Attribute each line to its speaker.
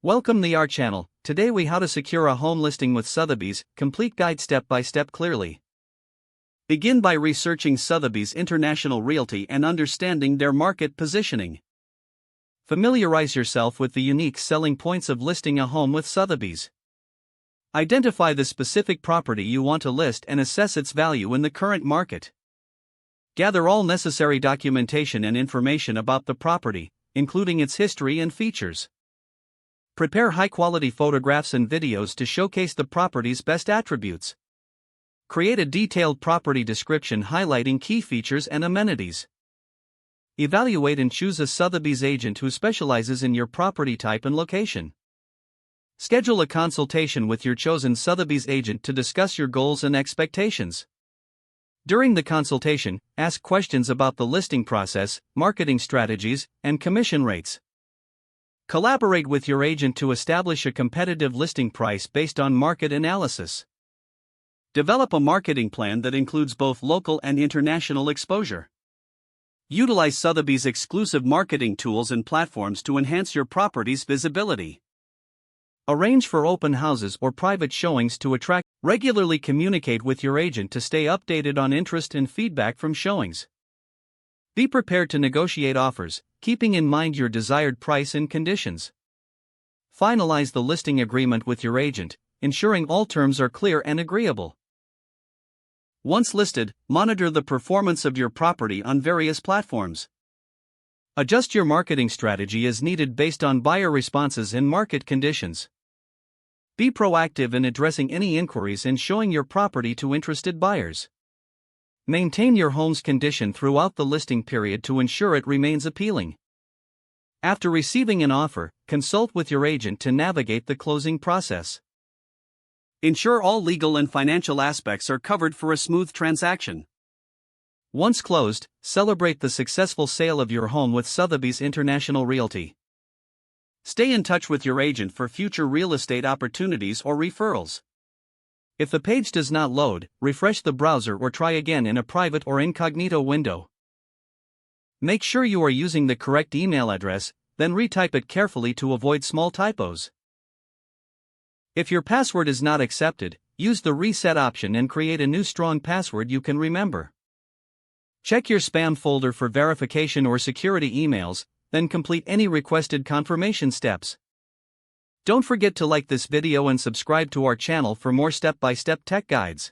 Speaker 1: Welcome to our channel. Today we how to secure a home listing with Sotheby's, complete guide step by step clearly. Begin by researching Sotheby's International Realty and understanding their market positioning. Familiarize yourself with the unique selling points of listing a home with Sotheby's. Identify the specific property you want to list and assess its value in the current market. Gather all necessary documentation and information about the property, including its history and features. Prepare high-quality photographs and videos to showcase the property's best attributes. Create a detailed property description highlighting key features and amenities. Evaluate and choose a Sotheby's agent who specializes in your property type and location. Schedule a consultation with your chosen Sotheby's agent to discuss your goals and expectations. During the consultation, ask questions about the listing process, marketing strategies, and commission rates. Collaborate with your agent to establish a competitive listing price based on market analysis. Develop a marketing plan that includes both local and international exposure. Utilize Sotheby's exclusive marketing tools and platforms to enhance your property's visibility. Arrange for open houses or private showings to attract. Regularly communicate with your agent to stay updated on interest and feedback from showings. Be prepared to negotiate offers, keeping in mind your desired price and conditions. Finalize the listing agreement with your agent, ensuring all terms are clear and agreeable. Once listed, monitor the performance of your property on various platforms. Adjust your marketing strategy as needed based on buyer responses and market conditions. Be proactive in addressing any inquiries and showing your property to interested buyers. Maintain your home's condition throughout the listing period to ensure it remains appealing. After receiving an offer, consult with your agent to navigate the closing process. Ensure all legal and financial aspects are covered for a smooth transaction. Once closed, celebrate the successful sale of your home with Sotheby's International Realty. Stay in touch with your agent for future real estate opportunities or referrals. If the page does not load, refresh the browser or try again in a private or incognito window. Make sure you are using the correct email address, then retype it carefully to avoid small typos. If your password is not accepted, use the reset option and create a new strong password you can remember. Check your spam folder for verification or security emails, then complete any requested confirmation steps. Don't forget to like this video and subscribe to our channel for more step-by-step tech guides.